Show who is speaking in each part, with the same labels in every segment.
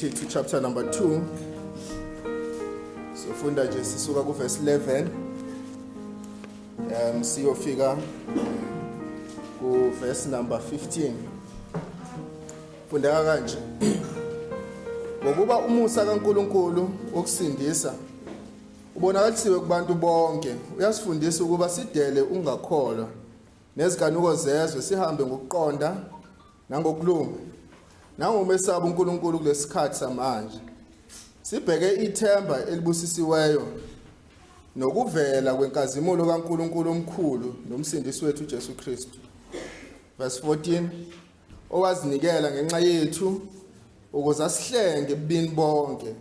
Speaker 1: kuThithu chapter number 2. Sifunda nje sisuka ku verse 11 siyofika ku verse number 15. Funda kanje. Ngokuba umusa kaNkuluNkulu wokusindisa ubonakalisiwe kubantu bonke, uyasifundisa ukuba sidele ungakholwa nezikanuko zezwe, sihambe ngokuqonda nangokulunga, nangomesaba uNkulunkulu kulesikhathi samanje. Sibheke ithemba elibusisiweyo nokuvela kwenkazimulo kaNkulunkulu omkhulu nomsindisi wethu uJesu Kristu. Verse 14, owazinikela ngenxa yethu ukuze asihlenge ebubini bonke,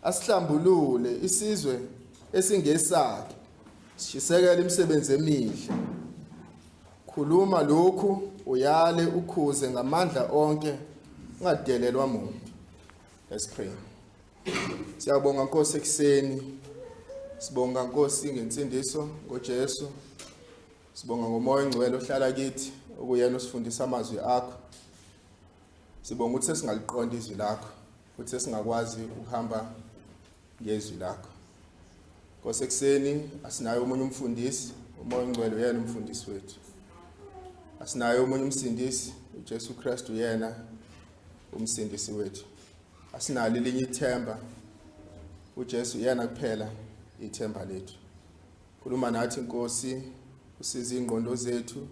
Speaker 1: asihlambulule isizwe esingesakhe, sishisekela imisebenzi emihle. Khuluma lokhu, uyale ukhuze ngamandla onke, ungadelelwa muntu. Let's pray. Siyabonga Nkosi ekuseni, sibonga Nkosi ngensindiso ngoJesu, sibonga ngomoya ongcwele ohlala kithi okuyena osifundisa amazwi akho. Sibonga ukuthi singaliqonda izwi lakho, ukuthi singakwazi ukuhamba ngezwi lakho. Nkosi ekuseni asinayo umunye umfundisi, umoya ongcwele uyena umfundisi wethu. Asinayo umunye umsindisi, uJesu Kristu yena umsindisi wethu. Asinalo elinye ithemba, uJesu yena kuphela ithemba lethu. Khuluma nathi Nkosi, usize ingqondo zethu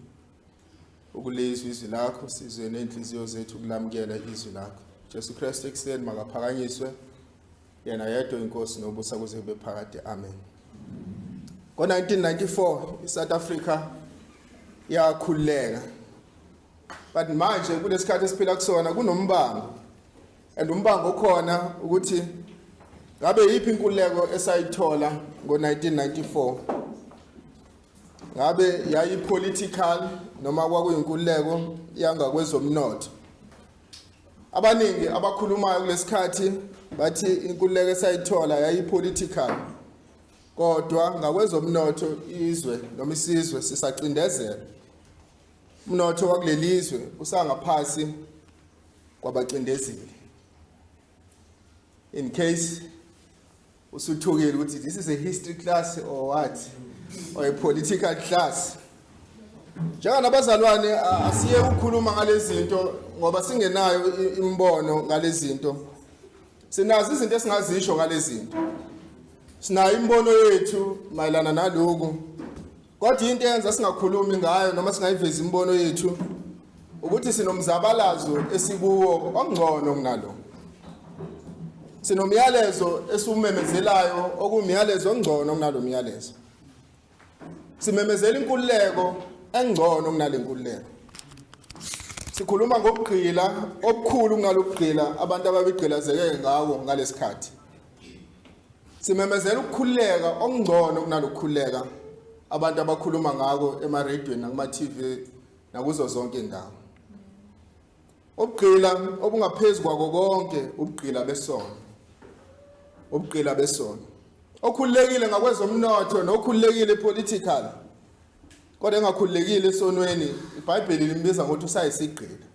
Speaker 1: ukulizwa izwi lakho, sizwe nenhliziyo zethu ukulamukela izwi lakho. Jesu Kristu ekuseni makaphakanyiswe, yena yedwa inkosi nobusa kuze kube phakade. Amen. Ngo-1994 iSouth Africa yakhuleka, but manje kulesikhathi esiphila kusona kunombango, and umbango okhona ukuthi ngabe yiphi inkululeko esayithola ngo-1994. Ngabe yayipolitical noma kwakuyinkululeko yangakwezomnotho. Abaningi abakhulumayo kulesikhathi bathi inkululeko esayithola yayipolitical, kodwa ngakwezomnotho izwe noma isizwe sisacindezela. Umnotho wakulelizwe usangaphasi kwabacindezeli. In case usuthukile ukuthi this is a history class or what, or a political class. Njengoba nabazalwane asiye ukukhuluma ngalezi zinto ngoba singenayo imbono ngalezi zinto. Sinazi izinto esingazisho ngalezi zinto. Sinayo imbono yethu mayelana naloko. Kodwa into eyenza singakhulumi ngayo noma singayivezi imbono yethu ukuthi sinomzabalazo esikuwo ongcono kunalo. Sinomyalezo esumemezelayo okumyalezo ongcono kunalo myalezo. Simemezela inkululeko engcono kunale nkululeko. Sikhuluma ngokugqila okukhulu kunalokugqila abantu ababigqilazeke ngawo ngalesikhathi. Simemezela ukukhululeka okungcono kunalokukhululeka abantu abakhuluma ngako ema-radioini nakuma-TV nakuzo zonke indawo. Ukugqila obungaphezulu kwako konke ubugqila besono. Ubugqila besono okhululekile ngakwezomnotho nokhululekile political, kodwa engakhululekile esonweni iBhayibheli limbiza ngokuthi usayisigqila.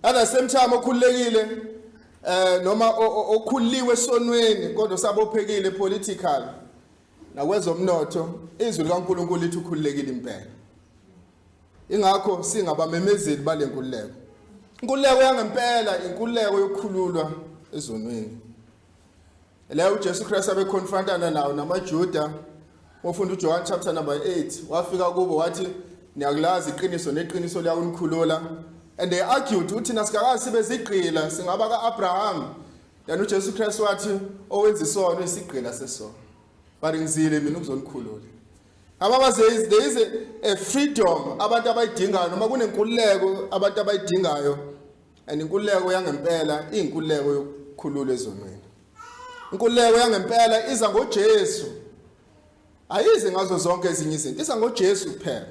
Speaker 1: At the same time okhululekile noma okhuliwe esonweni kodwa usabophekile political nakwezomnotho, izwi likaNkulunkulu lithi ukhululekile impela. Ingakho singabamemezeli balenkululeko. Inkululeko yangempela inkululeko yokukhululwa ezonweni. Leyo uJesu Kristu abeconfrontana nawo namaJuda. Mofunda uJohn chapter number 8, wafika kubo wathi niyakulazi iqiniso neqiniso liyakunikhulula. And they argued ukuthi nasikakazi sibe zigqila singaba kaAbraham. Then uJesu Kristu wathi owenza isono isigqila sesono. But ngizile mina ukuzonikhulula. There is a freedom abantu abayidingayo noma kunenkululeko abantu abayidingayo, and inkululeko yangempela inkululeko yokukhulula ezonweni. Inkululeko yangempela iza ngoJesu. Ayize ngazo zonke ezinye izinto, iza ngoJesu kuphela.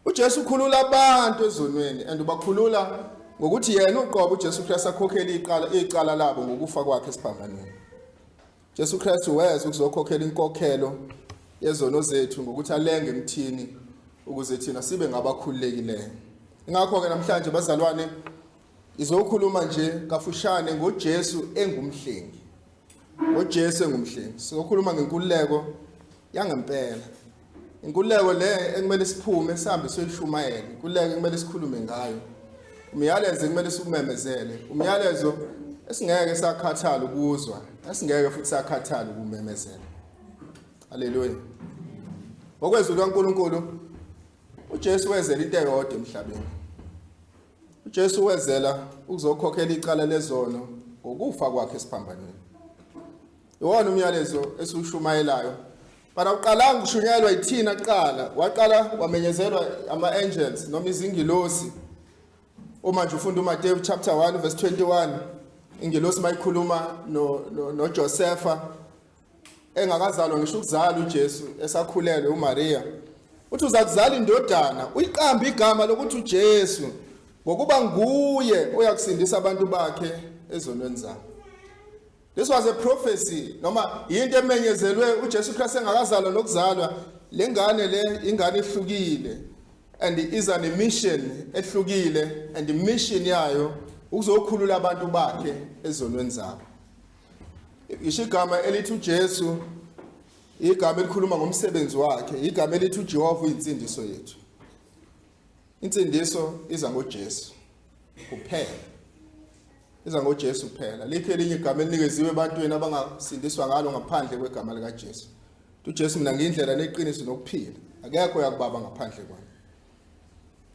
Speaker 1: uJesu ukhulula abantu ezonweni, and ubakhulula ngokuthi yena uqobo uJesu Kristu akhokhela icala labo ngokufa kwakhe esiphambanweni. Jesu Kristu weza ukuzokhokhela inkokhelo yezono zethu ngokuthi alenge emthini ukuze thina sibe ngabakhululekileyo. Ingakho ke namhlanje bazalwane Izokhuluma nje kafushane ngoJesu engumhlengi. ngoJesu engumhlengi. Sizokhuluma ngenkululeko yangempela. Inkululeko le ekumele siphume sihambe soyishumayela. Inkululeko ekumele sikhulume ngayo. Umyalezo ekumele sikumemezele. Umyalezo esingeke sakhathala ukuzwa, esingeke futhi sakhathala ukumemezela. Haleluya. Ngokwezwi kaNkulunkulu uJesu wezela into eyodwa emhlabeni. uJesu wezela ukuzokhokhela icala lezono ngokufa kwakhe esiphambanweni. Iwona umyalezo esiushumayelayo. Para uqalanga kushunyelwa yithina kuqala, waqala wamenyezelwa ama-angels noma izingilosi. Uma nje ufunda uMateyu chapter 1 verse 21, ingilosi mayikhuluma noJosefa engakazalwa ngisho ukuzala uJesu esakhulelwe uMaria. Uthi uzakuzala indodana, uyiqamba igama lokuthi uJesu ngokuba nguye oyakusindisa abantu bakhe ezonweni zabo. This was a prophecy, noma into emenyezelwe uJesu Christ engakazalwa nokuzalwa. Lengane le ingane ehlukile and is on a mission ehlukile, and the mission yayo ukuzokhulula abantu bakhe ezonweni zabo. Isho igama elithi uJesu igama elikhuluma ngomsebenzi wakhe, igama elithi uJehova uyinsindiso yethu. Insindiso iza ngoJesu kuphela. Iza ngoJesu kuphela. Likho elinye igama elinikezwe ebantwini abangasindiswa ngalo ngaphandle kwegama likaJesu. uJesu mina ngiyindlela neqiniso nokuphila. Akekho yakubaba ngaphandle kwami.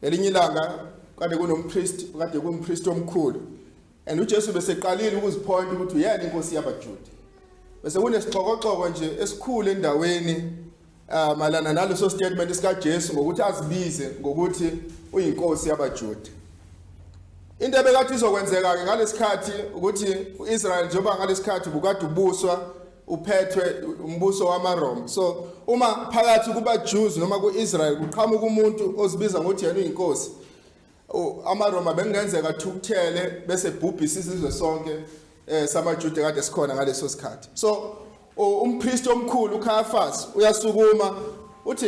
Speaker 1: Elinye ilanga kade kunompriest omkhulu. And uJesu beseqalile ukuzipoint ukuthi uyena inkosi yabaJuda. Bese kunesixokoxoko nje esikhulu endaweni malana naleso statement sikaJesu ngokuthi azibize ngokuthi uyinkosi yabaJuda. Into ebekade izokwenzeka ke ngalesikhathi ukuthi uIsrael njengoba ngalesikhathi bukade ubuswa uphethwe umbuso wamaRoma. So uma phakathi kubaJews noma kuIsrael kuqhamuka umuntu ozibiza ngokuthi yena uyinkosi, amaRoma bengenzeka thukuthele bese bhubhisa isizwe sonke samaJuda kade sikhona ngaleso sikhathi. So umpriest omkhulu uCaiaphas uyasukuma uthi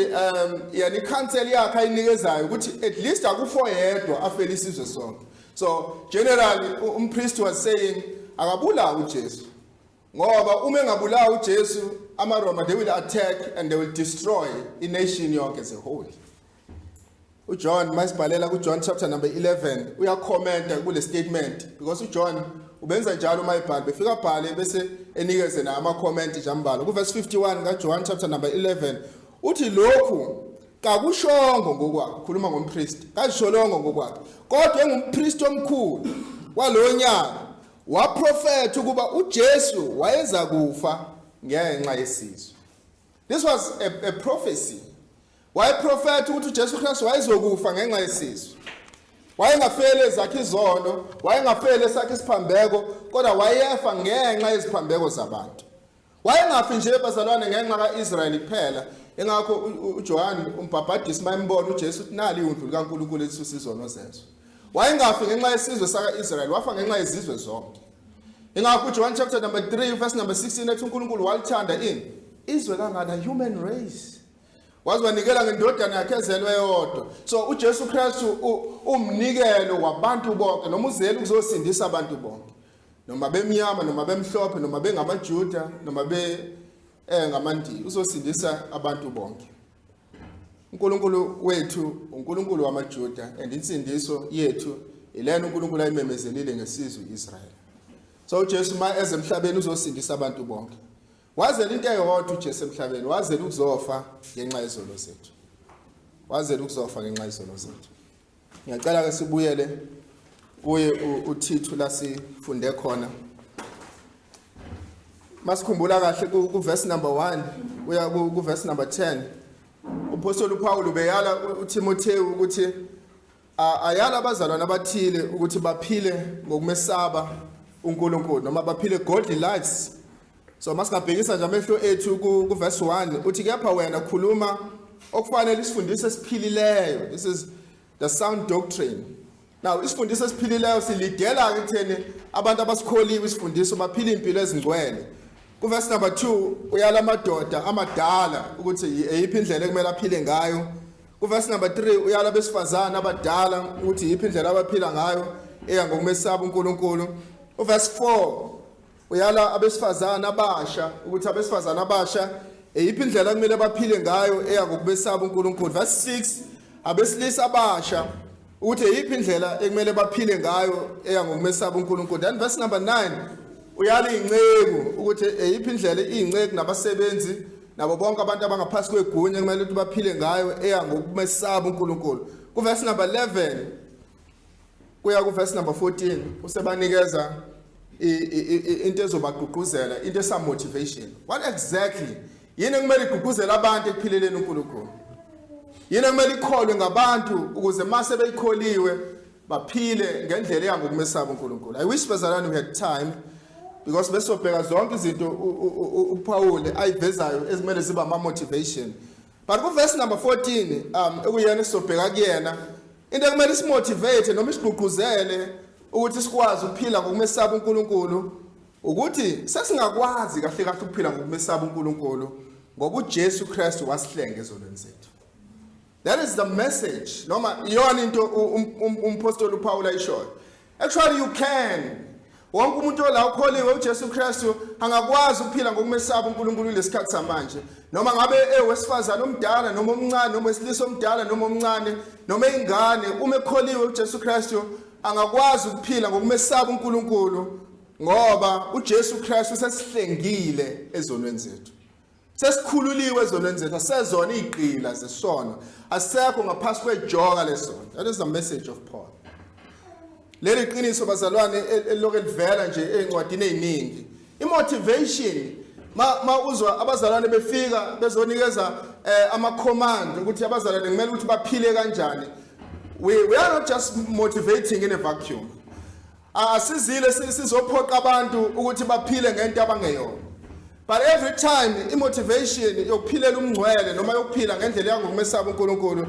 Speaker 1: yena ikhanseli yakhe ayinikezayo ukuthi at least akufo yedwa afele isizwe sonke. So generally umpriest was saying akabulawa uJesu, ngoba uma engabulawa uJesu amaRoma they will attack and they will destroy ination yonke as a whole. uJohn masibhalela kuJohn chapter number 11 uyakhomenta kule statement, because uJohn ubenza njalo mayibhali befika bhale bese enikeze na ama comment njambalo. Ku verse 51 kaJohn chapter number 11 uthi lokhu kakushongo ngokwakhe, khuluma ngompriest, kasholongo ngokwakhe, kodwa engumpriest omkhulu walonyaka waprofetha ukuba uJesu wayeza kufa ngenxa yesizwe. This was a prophecy. Wayeprofetha ukuthi uJesu Christ wayezokufa ngenxa yesizwe. Wayengafele ezakhe izono, wayengafele esakhe isiphambeko, kodwa wayefa ngenxa yeziphambeko zabantu. Wayengafi nje bazalwane ngenxa kaIsrael kuphela. Engakho uJohn umbhabhadisi mayembona uJesu uthi nali undlu kaNkulunkulu elisusa izono zenzo. Wayengafi ngenxa yesizwe sakaIsrael, wafa ngenxa yezizwe zonke. Engakho uJohn chapter number 3 verse number 16 ethi uNkulunkulu walithanda ini izwe kangaka human race, wazibanikela ngendodana yakhe ezelwe yodwa. So uJesu Christ umnikelo wabantu bonke, noma uzele ukuzosindisa abantu bonke, noma bemnyama noma bemhlophe noma bengamaJuda noma ngamandili, uzosindisa abantu bonke. uNkulunkulu wethu uNkulunkulu wamaJuda, and insindiso yethu ilena uNkulunkulu ayimemezelile ngesizwe iIsrael. So uJesu eze emhlabeni uzosindisa abantu bonke. Wazela into eyodwa uJesu emhlabeni, wazela ukuzofa ngenxa yezono zethu. Wazela ukuzofa ngenxa yezono zethu. Ngiyacela ke sibuyele kuye uThithu la sifunde khona. Masikhumbula kahle ku verse number 1 uya ku verse number 10. Uphostoli uPaul ubeyala uTimotheyu ukuthi ayala abazalwane abathile ukuthi baphile ngokumesaba uNkulunkulu noma baphile godly lives. So masingabhekisa nje amehlo ethu ku verse 1 uthi kepha wena khuluma okufanele isifundise esiphilileyo. This is the sound doctrine. Now isifundise esiphilileyo silidela ke kutheni abantu abasikholiwe isifundise baphile impilo ezingcwele. Ku verse number 2 uyala amadoda amadala ukuthi eyiphi indlela ekumele aphile ngayo. Ku verse number 3 uyala besifazana abadala ukuthi yiphi indlela abaphila ngayo. ngokumesaba uNkulunkulu. Verse 4 uyala abesifazana abasha ukuthi abesifazana abasha eyiphi indlela kumele baphile ngayo ngokumesaba uNkulunkulu. Verse 6 abesilisa abasha ukuthi eyiphi indlela ekumele baphile ngayo ngokumesaba uNkulunkulu. Then verse number 9 uyala inceku ukuthi eyiphi indlela inceku nabasebenzi nabo bonke abantu abangaphasi kwegunya kumele ukuthi baphile ngayo ngokumesaba uNkulunkulu. Ku verse number 11 kuya ku verse number 14 usebanikeza into ezobagqugquzela, into esa motivation. What exactly yini kumele igqugquzela abantu ekuphileleni uNkulunkulu? Yini kumele ikholwe ngabantu ukuze mase beyikholiwe baphile ngendlela ngokumesaba uNkulunkulu? I wish bazalwane we had time because besobheka zonke izinto uPaul ayivezayo ezimele ziba ama motivation. But ku verse number 14 ekuyena sobheka kuyena into ekumele isimotivate noma isigqugquzele ukuthi sikwazi ukuphila ngokumesaba uNkulunkulu ukuthi sesingakwazi kahle kahle ukuphila ngokumesaba uNkulunkulu ngoba uJesu Kristu wasihlenga ezonweni zethu. That is the message. Noma iyona into umpostoli uPaul ayishoyo. Actually you can. Wonke umuntu ola ukholiwe uJesu Kristu angakwazi ukuphila ngokumesaba uNkulunkulu lesikhathi samanje. Noma ngabe ewesifazana omdala noma omncane noma wesilisa omdala noma omncane noma ingane uma ekholiwe uJesu Kristu angakwazi ukuphila ngokumesaba uNkulunkulu ngoba uJesu Kristu sesihlengile ezonweni zethu. Sesikhululiwe ezonweni zethu, asezona iqila zesono, asekho ngaphasi kwejoka lesono. That is the message of Paul. Leli qiniso bazalwane elokhu livela nje ezincwadini eziningi. Imotivation ma uzwa abazalwane befika bezonikeza ama command ukuthi abazalwane kumele ukuthi baphile kanjani. We are not just motivating in a vacuum. Asizile sizophoqa abantu ukuthi baphile ngento abangeyona. But every time imotivation yokuphilela umngcwele noma yokuphila ngendlela ngokumesaba uNkulunkulu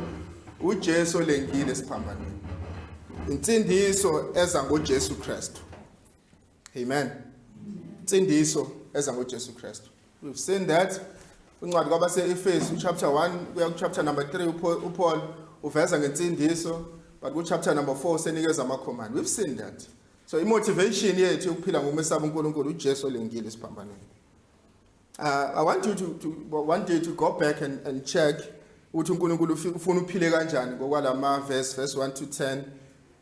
Speaker 1: uJesu lengile siphambanweni. Insindiso eza ngoJesu Kristu. Amen. Insindiso eza ngoJesu Kristu. We've seen that uncwadi kwabase-Efesu chapter 1 kuya ku chapter number 3 uPaul uveza ngensindiso, but ku chapter number 4 senikeza ama command. We've seen that. So imotivation yethu yokuphila ngokumesaba uNkulunkulu uJesu lengile siphambanweni. I want you to one day to go back and check ukuthi uNkulunkulu ufuna uphile kanjani ngokwalama verse 1 to 10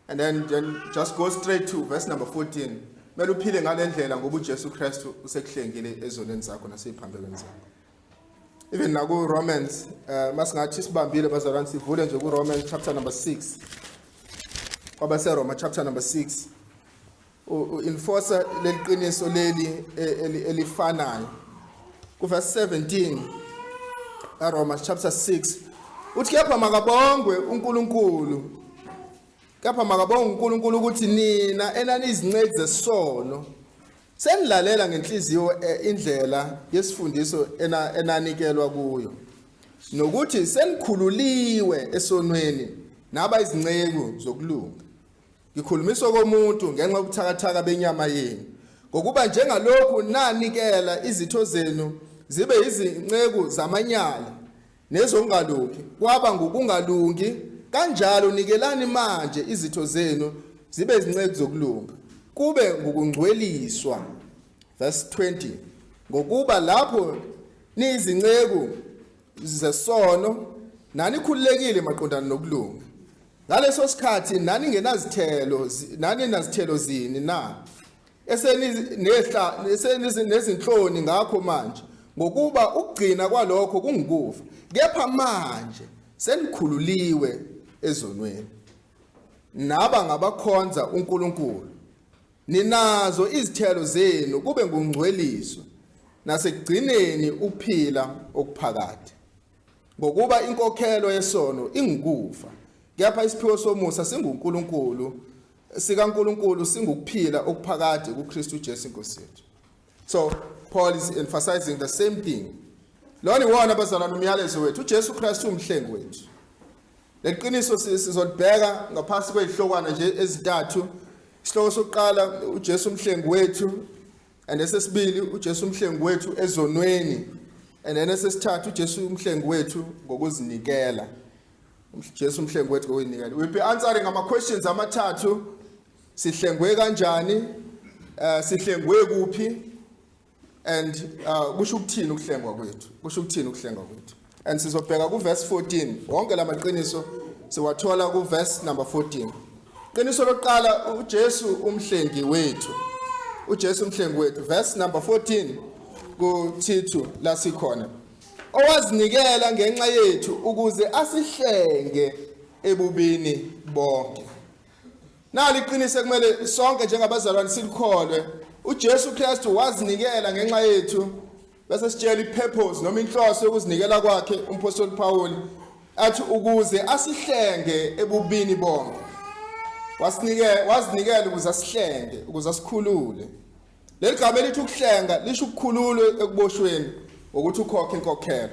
Speaker 1: and then just go straight to verse number 14. Mele uphile ngalendlela ngoba uJesu Kristu usekuhlengile ezonweni zakho naseziphambekweni zakho. Even naku Romans masingathi sibambile bazalwane sivule nje ku Romans chapter number 6. Kwabase Roma chapter number 6 enforce leliqiniso leli elifanayo. Ku verse 17 Romans chapter 6 uthi kepha makabongwe uNkulunkulu, kepha makabongwe uNkulunkulu ukuthi nina enanizincedi zesono senilalela ngenhliziyo indlela yesifundiso enanikelwa kuyo, nokuthi senikhululiwe esonweni naba izinceku zokulunga. Ngikhulumiswa komuntu ngenxa yokuthakathaka benyama yenu, ngokuba njengalokhu nanikela izitho zenu zibe izinceku zamanyala nezongalungi kwaba ngokungalungi, kanjalo nikelani manje izitho zenu zibe izinceku zokulunga kube ngokungcweliswa. Verse 20 ngokuba lapho niyizinceku zesono nanikhululekile maqondana nokulunga, ngaleso sikhathi nani nazithelo zini na esenezinhloni ngakho manje, ngokuba ukugcina kwalokho kungikufa, kepha manje senikhululiwe ezonweni naba ngabakhonza uNkulunkulu. Ninazo izithelo zenu kube ngungcweliswa nasekugcineni ukuphila okuphakade, ngokuba inkokhelo yesono ingikufa, kepha isiphiwo somusa singuNkulunkulu sikaNkulunkulu singukuphila okuphakade kuKristu Jesu Inkosi yethu. So Paul is emphasizing the same thing. Lona iwona abazalwane umyalezo wethu, uJesu Kristu umhlengi wethu. Leqiniso sizodbheka ngaphasi kwezihlokwana nje ezintathu. Isihloko sokuqala uJesu umhlengi wethu, and esesibili uJesu umhlengi wethu ezonweni, and then esesithathu uJesu umhlengi wethu ngokuzinikela. uJesu umhlengi wethu ngokuzinikela. We'll be answering ama questions amathathu sihlengwe kanjani, sihlengwe kuphi, and kusho ukuthini ukuhlengwa kwethu, kusho ukuthini ukuhlengwa kwethu. And sizobheka ku verse 14, wonke la maqiniso siwathola ku verse number 14. Qiniso lokuqala uJesu umhlengi wethu, uJesu umhlengi wethu, verse number 14 kuThithu la sikhona, owazinikela ngenxa yethu ukuze asihlenge ebubini bonke. Nali iqiniso kumele sonke njengabazalwane silikholwe, uJesu Kristu wazinikela ngenxa yethu, bese sitshela ipurpose noma inhloso yokuzinikela kwakhe umpostoli Paul athi ukuze asihlenge ebubini bonke. Wazinikela ukuze asihlenge, ukuze asikhulule. Leli gama elithi ukuhlenga lisho ukukhulula ekuboshweni ukuthi ukhokhe inkokhelo.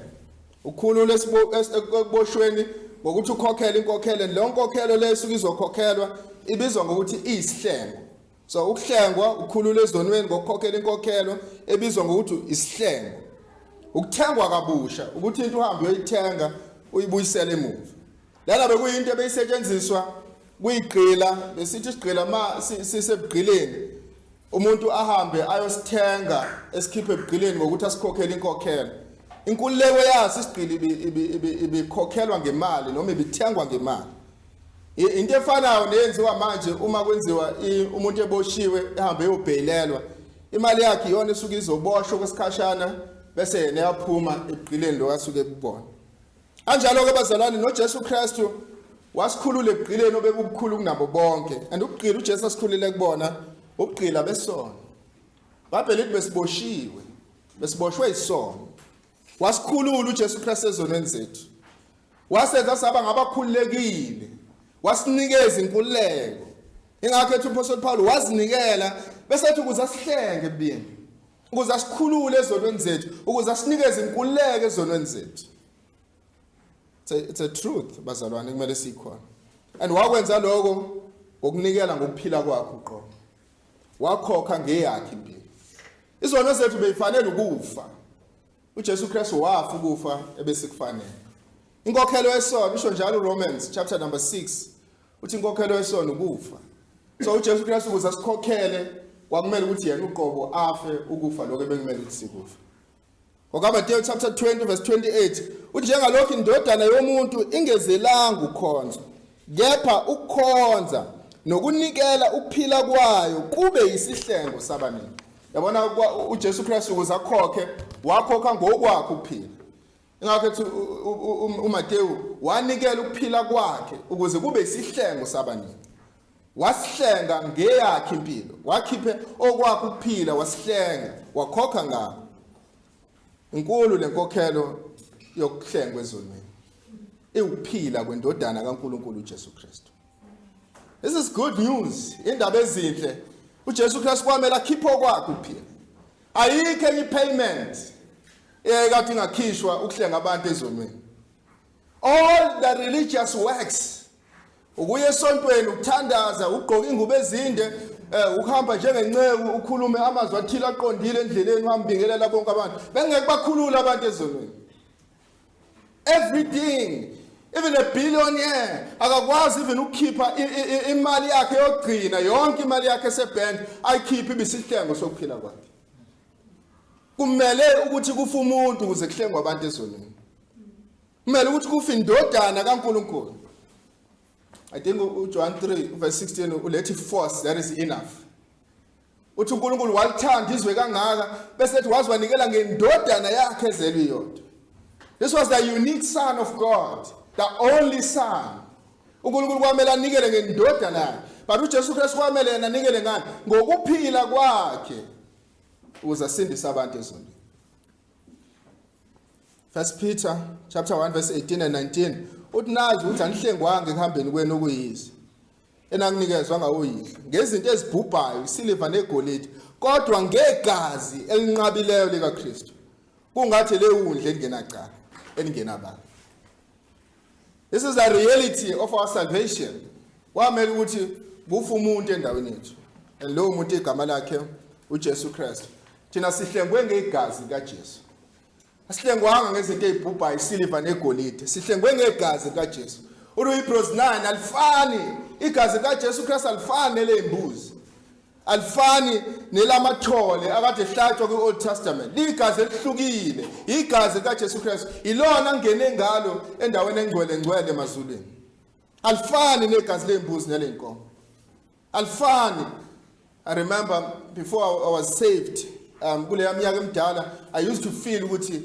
Speaker 1: Ukukhulula ekuboshweni ngokuthi ukhokhele inkokhelo, leyo nkokhelo leyo suke izokhokhelwa ibizwa ngokuthi isihlengo. So ukuhlengwa ukukhulula ezonweni ngokukhokhela inkokhelo ebizwa ngokuthi isihlengo. Ukuthengwa kabusha ukuthi into uhambe uyithenga uyibuyisele emuva. Lana bekuyinto ebeyisetshenziswa kuyigqila, besithi isigqila sisebugqileni, umuntu ahambe ayosithenga esikhiphe ebugqileni ngokuthi asikhokhele inkokhelo. Inkululeko yaso isigqili ibikhokhelwa ngemali noma ibithengwa ngemali. Into efanayo neyenziwa manje uma kwenziwa umuntu eboshiwe ehambe eyobheyilelwa, imali yakhe iyona esuke izoboshwa kwesikhashana bese yena yaphuma ebugqileni lo asuke ebubona. Kanjalo ke bazalwane, noJesu Kristu wasikhulula ebugqileni obebukhulu kunabo bonke, and ubugqila uJesu asikhulule kubona ubugqila besono. Babhela lithi besiboshwe isono. Wasikhulula uJesu Kristu ezonweni zethu, wasenza saba ngabakhululekile, wasinikeza inkululeko. Ingakho ethi umpostoli Paul wazinikela bese ethi ukuze asihlenge ebini, ukuze asikhulule ezonweni zethu, ukuze asinikeze inkululeko ezonweni zethu. It's a truth bazalwane kumele sikhona. And wakwenza lokho ngokunikela ngokuphila kwakhe uqobo. Wakhokha ngeyakhe impilo. Izono zethu beyifanele ukufa. uJesu Kristu wafa ukufa ebesikufanele. Inkokhelo yesono isho njalo Romans chapter number 6 uthi inkokhelo yesono ukufa. So uJesu Kristu ukuze asikhokhele kwakumele ukuthi yena uqobo afe ukufa lokho bekumele ukuthi sikufa. Ngoba chapter 20 verse 28 uthi njengalokho indodana yomuntu ingezelanga ukhonza, kepha ukukhonza nokunikela ukuphila kwayo kube yisihlengo sabanini. Yabona uJesu Kristu ukuze akhokhe, wakhokha ngokwakhe ukuphila. Ingakho ethi uMateyu wanikela ukuphila kwakhe ukuze kube isihlengo sabanini. Wasihlenga ngeyakhe impilo, wakhiphe okwakhe ukuphila wasihlenga, wakhokha ngakho. Inkulu lenkokhelo yokuhlengwa ezonweni, ukuphila kwendodana kaNkulunkulu uJesu Kristu. This is good news. Indaba ezinhle. uJesu Kristu kwamela akhiphe okwakhe ukuphila. Ayikho enye payment ekade ingakhishwa ukuhlenga abantu ezonweni. All the religious works, ukuya esontweni, ukuthandaza, ugqoka ingubo ezinde, ukuhamba njengenceku, ukhulume amazwi athile aqondile endleleni, uhambingelela bonke abantu, bengeke bakhulula abantu ezonweni. Everything, even a billionaire akakwazi even ukukhipha imali yakhe yokugcina, yonke imali yakhe esebank ayikhiphe ibisihlengo sokuphila kwakhe. Kumele ukuthi kufa umuntu ukuze kuhlengwe abantu ezonweni. Kumele ukuthi kufa indodana kaNkulunkulu. I think uJohn 3 verse 16 ulethi force that is enough. Uthi uNkulunkulu walithanda izwe kangaka bese ethi waziwanikela ngendodana yakhe ezelwe iyodwa. This was the unique son of God, the only son. uNkulunkulu kwamele anikele ngendodana yakhe, but uJesu Kristu kwamele yena anikele ngani? Ngokuphila kwakhe ukuze asindise abantu ezonweni. 1 Peter chapter 1 verse 18 and 19 uthi nazi ukuthi anihlengwanga ekuhambeni kwenu okuyize enakunikezwa ngawoyihlo ngezinto ezibhubhayo, isiliva negolide, kodwa ngegazi elinqabileyo lika Kristu, kungathi leundle engenacala engenabala. This is the reality of our salvation. Kwamele ukuthi kufa umuntu endaweni yethu, and lowo muntu igama lakhe uJesu Kristu. Thina sihlengwe ngegazi kaJesu. Asihlengwanga ngezinto ezibhubhayo, isiliva negolide, sihlengwe ngegazi kaJesu. uHebrews 9 alifani igazi kaJesu Kristu alifani nelezimbuzi, alifani nelamathole akade ehlatshwa kwi-Old Testament. Ligazi elihlukile, igazi kaJesu Kristu, ilona angene ngalo endaweni engcwele emazulwini. Alifani negazi lezimbuzi nelenkomo, alifani. I remember before I was saved, kule minyaka emidala, I used to feel ukuthi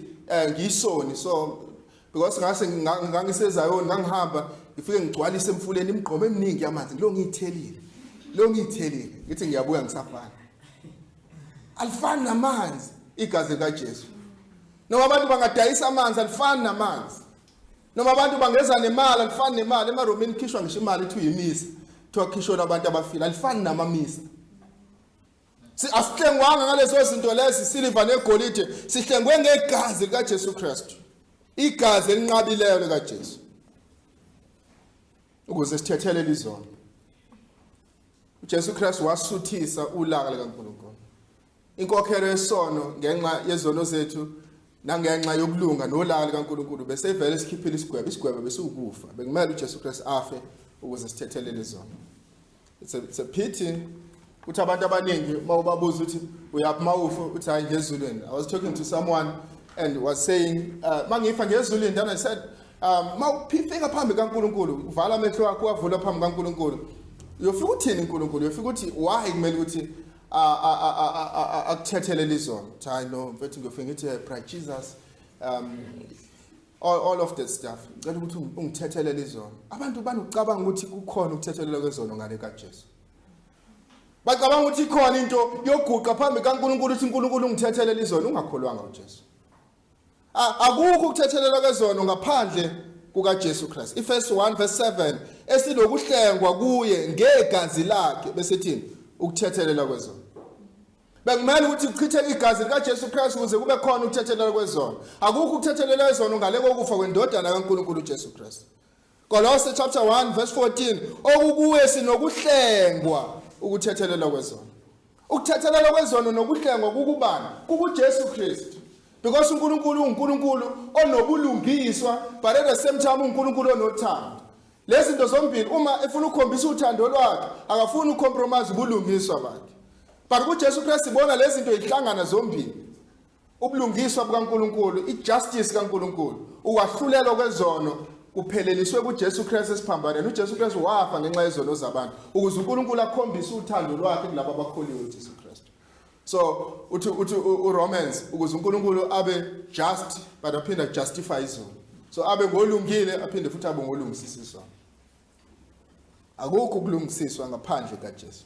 Speaker 1: ngiyisoni, so because ngase ngangisezayoni ngangihamba ngifike ngigcwalise emfuleni imigqomo eminingi yamanzi, lo ngiyithelile ngithi ngiyabuya ngisafana. Alifani namanzi igazi kaJesu. Noma abantu bangadayisa amanzi alifani namanzi, noma abantu bangeza nemali alifani nemali. EmaRomeni khishwa ngisho imali ethu yimisa, kuthiwa khishwa abantu abafile, alifani namamisa. Asihlengwanga ngalezo zinto lezi silver negolide, sihlengwe ngegazi kaJesu Kristu, igazi elinqabileyo likaJesu, ukuze sithethelele izono. uJesu Kristu wasuthisa ulaka likaNkulunkulu, inkokhelo yesono ngenxa yezono zethu nangenxa yokulunga nolaka likaNkulunkulu bese vele sikhiphile isigwebo bese ukufa. Bekumele uJesu Kristu afe ukuze sithethelele izono. It's a pity ukuthi abantu abaningi mawubabuza ukuthi uyaphi mawufa uthi hayi ngezulwini. I was talking to someone and was saying mangifa ngezulwini, then I said mawufika phambi kaNkulunkulu uvala amehlo akho avula phambi kaNkulunkulu, uyofika uthini uNkulunkulu, uyofika uthi why kumele ukuthi akuthethelele izono. Hayi no mfethu ngiyofika ngithi pray Jesus, all of that stuff, ngicela ukuthi ungithethelele izono. Abantu banucabanga ukuthi kukhona ukuthethelela kwezono ngale kaJesu. Bacabanga ukuthi ikhona into yoguqa phambi kaNkulunkulu ukuthi uNkulunkulu ungithethelele izono. Ungakholwanga uJesu. Akukho ukuthethelela kwezono ngaphandle kukaJesu Kristu. Efesu 1:7 esilokuhlengwa kuye ngegazi lakhe bese thini ukuthethelela kwezono. Bekumele ukuthi kuchitheke igazi likaJesu Kristu ukuze kube khona ukuthethelela kwezono. Akukho ukuthethelela kwezono ngale kokufa kwendodana kaNkulunkulu uJesu Kristu. Kolose chapter 1:14 okukuye sinokuhlengwa ukuthethelela kwezono. Ukuthethelela kwezono nokuhlengwa kukubani? KuJesu Kristu. Because uNkulunkulu uNkulunkulu onobulungiswa, but at the same time uNkulunkulu onothando. Lezi zinto zombili uma efuna ukukhombisa uthando lwakhe akafuni ucompromise ubulungiswa bakhe. But kuJesu Kristu sibona lezi zinto ihlangana zombili. Ubulungiswa bukaNkulunkulu, ijustice kaNkulunkulu, ukwahlulelwa kwezono kupheleliswe kuJesu Kristu esiphambaneni. uJesu Kristu wafa ngenxa yezono zabantu ukuze uNkulunkulu akhombise uthando lwakhe kulabo abakholiwe uJesu Kristu. So uthi uRomans ukuze uNkulunkulu abe just but aphinde justify izono. So abe ngolungile aphinde futhi abe ngolungisiswa. Akukho ukulungisiswa ngaphandle kaJesu.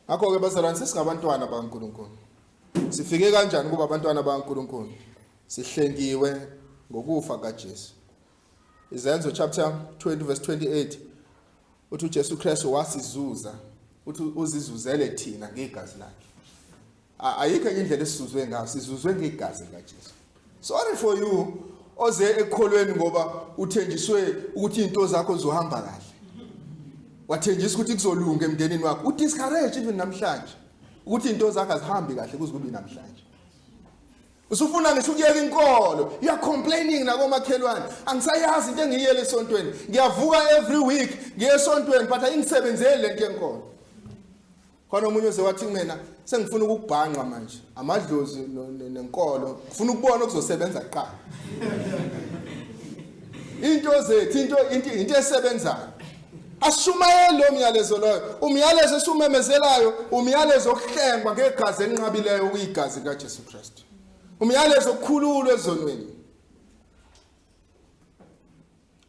Speaker 1: Ngakho ke bazalwane sisingabantwana bakaNkulunkulu. Sifike kanjani kuba abantwana bakaNkulunkulu? Sihlengiwe ngokufa kaJesu. Izenzo chapter 20:28 uthi uJesu Kristu wasizuza, uthi uzizuzele thina ngegazi lakhe. Ayikho indlela esizuzwe ngayo, sizuzwe ngegazi likaJesu. Sorry for you oze ekholweni ngoba uthenjiswe ukuthi into zakho zizohamba kahle. Wathenjiswa ukuthi kuzolunga emndenini wakho. Udiscourage even namhlanje ukuthi into zakho azihambi kahle kuze kube namhlanje. Usufuna ngisho ukuyeka inkolo, you are complaining nakomakhelwane. Angisayazi into engiyele esontweni. Ngiyavuka every week ngiye esontweni but ayingisebenzeli lento yenkolo. Khona umunye ozewathi mina sengifuna ukubhanqa manje. Amadlozi nenkolo ngifuna ukubona okuzosebenza kuqala. Into zethu into esebenzayo. Ashumayele lo myalezo loyo. Umyalezo esumemezelayo, umyalezo okuhlengwa ngegazi elinqabileyo ukuyigazi kaJesu Kristu. Umyalezo okukhululwa ezonweni.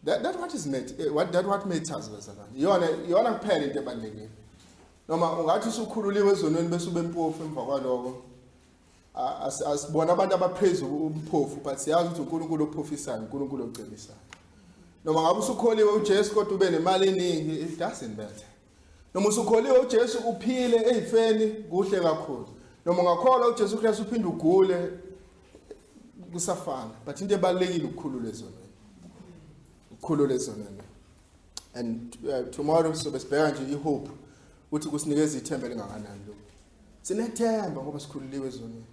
Speaker 1: That what matters bazalwane. Yona kuphela into ebalulekile. Noma ungathi usukhululiwe ezonweni bese ube mpofu emva kwaloko. Asibona abantu abaphezulu umphofu but siyazi ukuthi uNkulunkulu ophofisayo, uNkulunkulu ocelisayo. Noma ngabe usukholiwe uJesu kodwa ube nemali eningi, it doesn't matter. Noma usukholiwe uJesu uphile ezifeni kuhle kakhulu. Noma ungakholwa uJesu Kristu uphinde ugule kusafana, but into ebalekile ukukhulula ezonweni. Ukukhulula ezonweni. And tomorrow so besibheka nje ihope ukuthi kusinikeza ithemba lingakanani lo. Sinethemba ngoba sikhululiwe ezonweni.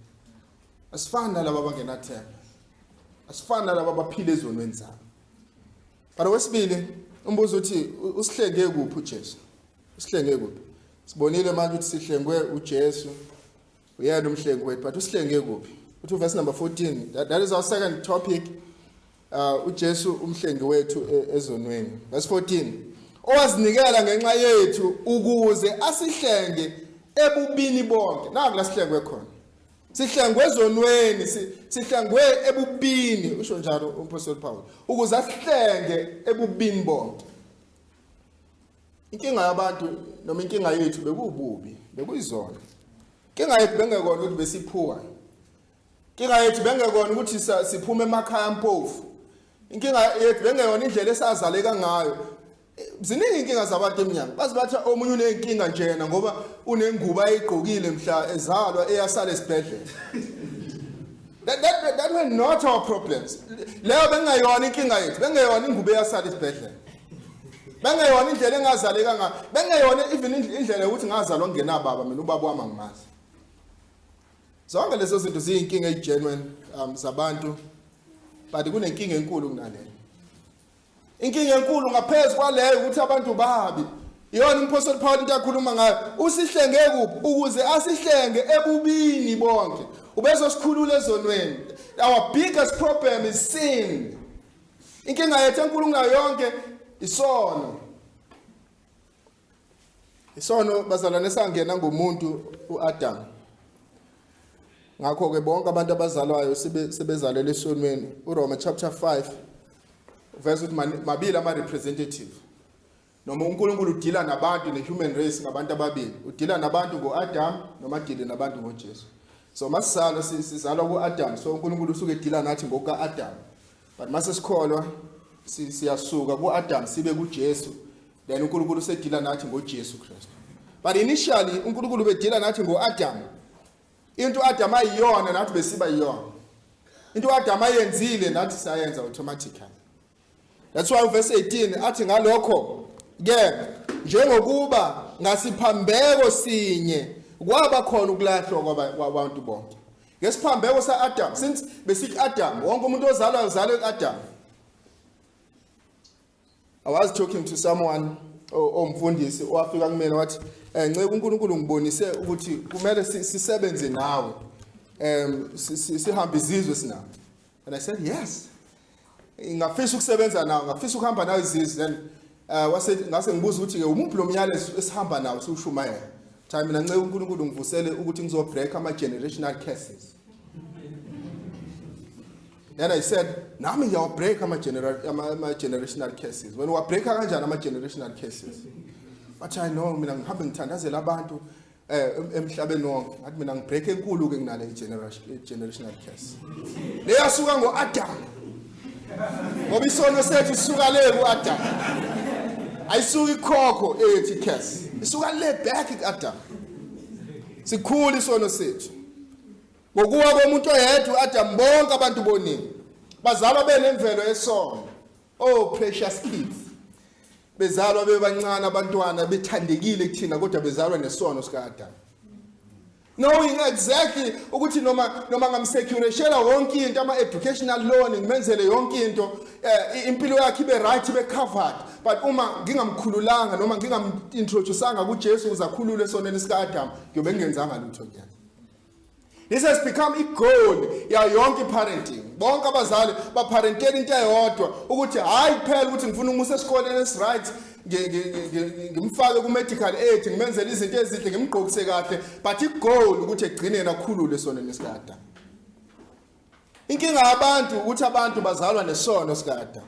Speaker 1: Asifani nalabo abangenathemba. Asifani nalabo abaphila ezonweni zabo. But wesibili umbuzo uthi usihlenge kuphi uJesu? Usihlenge kuphi? Sibonile manje ukuthi sihlengwe uJesu. Uyena umhlengi wethu, but usihlenge kuphi? Uthi verse number 14. That is our second topic. uJesu umhlengi wethu ezonweni. Verse 14. Owazinikela ngenxa yethu ukuze asihlenge ebubini bonke. Nangu la sihlengwe khona. Sihlengwe ezonweni, sihlengwe ebubini, usho njalo uMpostoli Paul. Ukuze asihlenge ebubini bonke. Inkinga yabantu noma inkinga yethu bekububi, bekuyizona. Inkinga yethu bengekona ukuthi besiphuwa. Inkinga yethu bengekona ukuthi siphume emakhaya mpofu. Inkinga yethu bengekona indlela esazaleka ngayo. Ziningi inkinga zabantu eminyaka. Bazibathi omunye unenkinga njena ngoba unengubo ayigqokile mhla ezalwa eyasala esibhedlela. That were not our problems. Leyo bengayona inkinga yethu, bengeyona ingubo eyasala esibhedlela. Bengeyona indlela engazaleka ngayo. Bengeyona even indlela ukuthi ngazalwa ngenababa mina ubaba wami angimazi. Zonke lezo zinto ziyinkinga egenuine zabantu, but kunenkinga enkulu kunaleyo. Inkinga enkulu ngaphezulu kwaleyo ukuthi abantu babi. Iyona uMpostoli Paul into akhuluma ngayo. Usihlenge kuphi ukuze asihlenge ebubini bonke. Ubezosikhulula ezonweni. Our biggest problem is sin. Inkinga yethu enkulu kunayo yonke isono. Isono bazalwane sangena ngomuntu uAdam. Ngakho ke bonke abantu abazalwayo sebezalelwe esonweni. uRoma chapter 5 verse uthi mabili ama representative. Noma uNkulunkulu udila nabantu nehuman race ngabantu ababili. Udila nabantu ngoAdam noma udile nabantu ngoJesu. So masizalwa sizalwa kuAdam, so uNkulunkulu usuke edila nathi ngokaAdam. But mase sikholwa siyasuka kuAdam sibe kuJesu, then uNkulunkulu usedila nathi ngoJesu Kristu. But initially uNkulunkulu bedila nathi ngoAdam. Into uAdam ayiyona nathi besiba yiyona. Into uAdam ayenzile nathi sayenza automatically. That's why verse 18 athi ngalokho ke njengokuba ngasiphambeko sinye kwaba khona ukulahlwa kwabantu bonke. Ngesiphambeko saAdam, since besithi Adam, wonke umuntu ozalwa uzalwe kuAdam. I was talking to someone omfundisi owafika kumina wathi nceke uNkulunkulu ngibonise ukuthi kumele sisebenze nawe sihambe izizwe sinawe. And I said yes. Ngafisa ukusebenza nawe, ngafisa ukuhamba nawe izizwe. Then ngase ngibuza ukuthi ke umuphi lo myalezo esihamba nawo siushumayela. Time mina nceke uNkulunkulu ngivusele ukuthi ngizobreak ama generational curses. Then I said, nami ngiyabreak ama generational curses. When we break kanjani ama generational curses? But I know mina ngihambe ngithandazela abantu emhlabeni wonke. Ngathi mina ngibreak enkulu ke kunale generational curse. Leyasuka ngoAdam. Ngoba isono sethu sisuka le kuAdam. Ayisuka ikhokho ethi curse. Isuka le back kuAdam. Sikhulu isono sethu. Ngokuwa komuntu oyedwa uAdam bonke abantu boningi bazalwa benemvelo yesono. Oh precious kids. Bezalwa bebancane abantwana bethandekile kuthina kodwa bezalwa nesono sikaAdam. Knowing exactly ukuthi noma ngamsecureshela yonke into ama educational loan ngimenzele yonke into impilo yakhe ibe right ibe covered, but uma ngingamkhululanga noma ngingamintroduceanga kuJesu uzakhulula esonweni sikaAdam ngiyobe ngenzanga lutho njani. This has become a goal ya yonke parenting. Bonke abazali baparentela into eyodwa ukuthi hayi phela ukuthi ngifuna umusa esikoleni esright ngimfake ku medical aid ngimenzele izinto ezihle ngimgqokise kahle, but igoal ukuthi egcine nakhulule esonweni sikaAdam. Inkinga yabantu ukuthi abantu bazalwa nesono sikaAdam.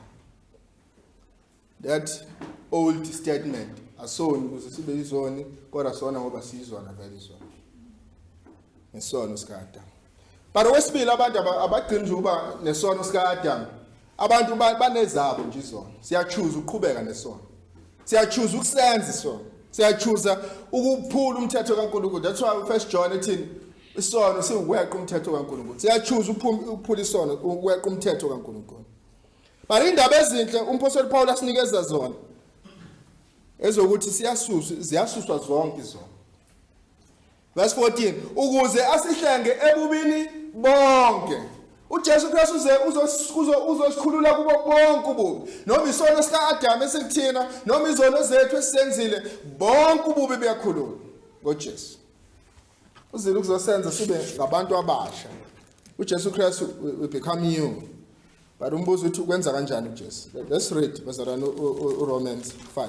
Speaker 1: That old statement asoni ukuze sibe izoni kodwa sona ngoba sizwana vele izona. Nesono sikaAdam. But wesibili abantu abagcina nje ukuba nesono sikaAdam. Abantu banezabo nje izona. Siyachoose ukuqhubeka nesono. Siyachoose ukusenza isono. Siyachoose ukuphula umthetho kaNkulunkulu. That's why 1 John 18 isono siweqa umthetho kaNkulunkulu. Siyachoose ukuphula isono ukweqa umthetho kaNkulunkulu. But indaba ezinhle uMpostoli Paul asinikeza zona ezokuthi ziyasuswa zonke izona. Verse 14 ukuze asihlenge ebubini bonke. uJesu Kristu uzosikhulula kubo bonke ububi, noma isono sika-Adamu esikuthina, noma izono zethu esisenzile, bonke ububi buyakhululwa ngoJesu. Uzile ukuzosenza sibe ngabantu abasha. uJesu Kristu we become new. But umbuzo uthi ukwenza kanjani uJesu? Let's read bazalwane uRomans 5.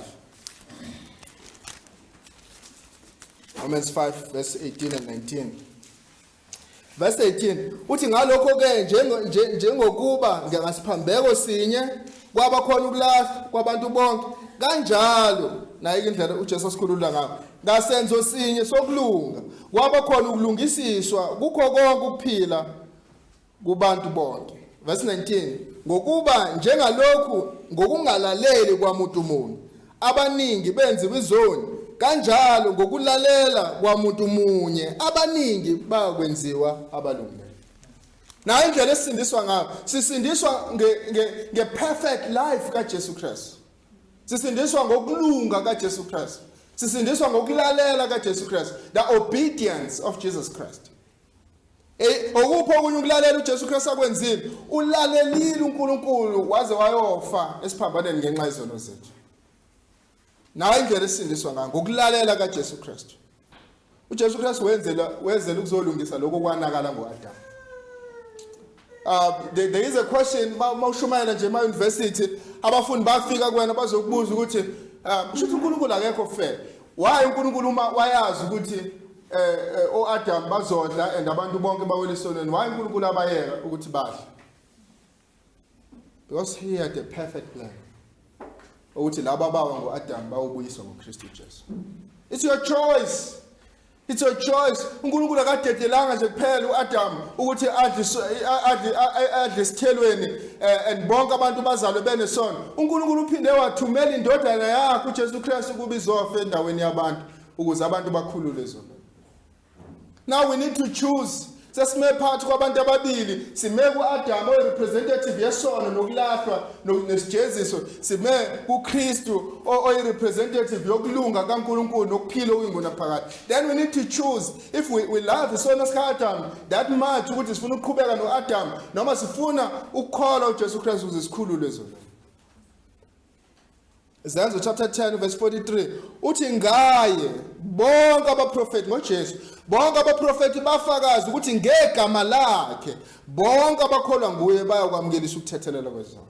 Speaker 1: Romans 5 verse 18 and 19. Verse 18 uthi ngalokho ke njengokuba ngasiphambeko sinye kwaba khona ukulahla kwabantu bonke, kanjalo naye indlela uJesu asikhulula ngayo, ngasenzo sinye sokulunga kwaba khona ukulungisiswa kukho konke ukuphila kubantu bonke. Verse 19 ngokuba njengalokhu ngokungalaleli kwamuntu munye abaningi benziwa izoni, kanjalo ngokulalela kwamuntu munye abaningi bakwenziwa abalungileyo. Na indlela esindiswa ngayo, sisindiswa nge-perfect life kaJesu Kristu. Sisindiswa ngokulunga kaJesu Kristu. Sisindiswa ngokulalela kaJesu Kristu, the obedience of Jesus Christ. Okupho okunye ukulalela uJesu Kristu akwenzile, ulalelile uNkulunkulu waze wayofa esiphambaneni ngenxa yezono zethu. Nawe indlela esindiswa ngayo ngokulalela kaJesu Kristu. uJesu Kristu wenzela ukuzolungisa lokho kwanakala ngoAdamu. There is a question mawushumayela nje ema-university, abafundi bafika kuwena bazokubuza ukuthi kushuthi uNkulunkulu akekho fair. Why uNkulunkulu uma wayazi ukuthi oAdamu bazodla and abantu bonke bawela esonweni, why uNkulunkulu abayeka ukuthi badle? Because he had a perfect plan ukuthi laba bawa ngoAdamu bawubuyiswa ngoKristu Jesu. It's your choice. It's your choice. uNkulunkulu akadedelanga nje kuphela uAdamu ukuthi adle isithelweni and bonke abantu bazalwe benesono. uNkulunkulu uphinde wathumela indodana yakhe uJesu Kristu kuba izofa endaweni yabantu ukuze abantu bakhululwe zona. Now we need to choose. Sesime phakathi kwabantu ababili, sime kuAdamu oyi-representative yesono nokulahlwa nesijeziso, sime kuKristu oyi-representative yokulunga kaNkulunkulu nokuphila okuyingona phakathi. Then we need to choose if we love isono sika-Adamu that much ukuthi sifuna ukuqhubeka noAdamu noma sifuna ukukholwa uJesu Kristu ukuze sikhululwe zona. Izenzo chapter 10 verse 43 uthi ngaye bonke abaprofeti ngoJesu, bonke abaprofeti bafakaza ukuthi ngegama lakhe bonke abakholwa nguye bayakwamukelisa ukuthethelela kwezono.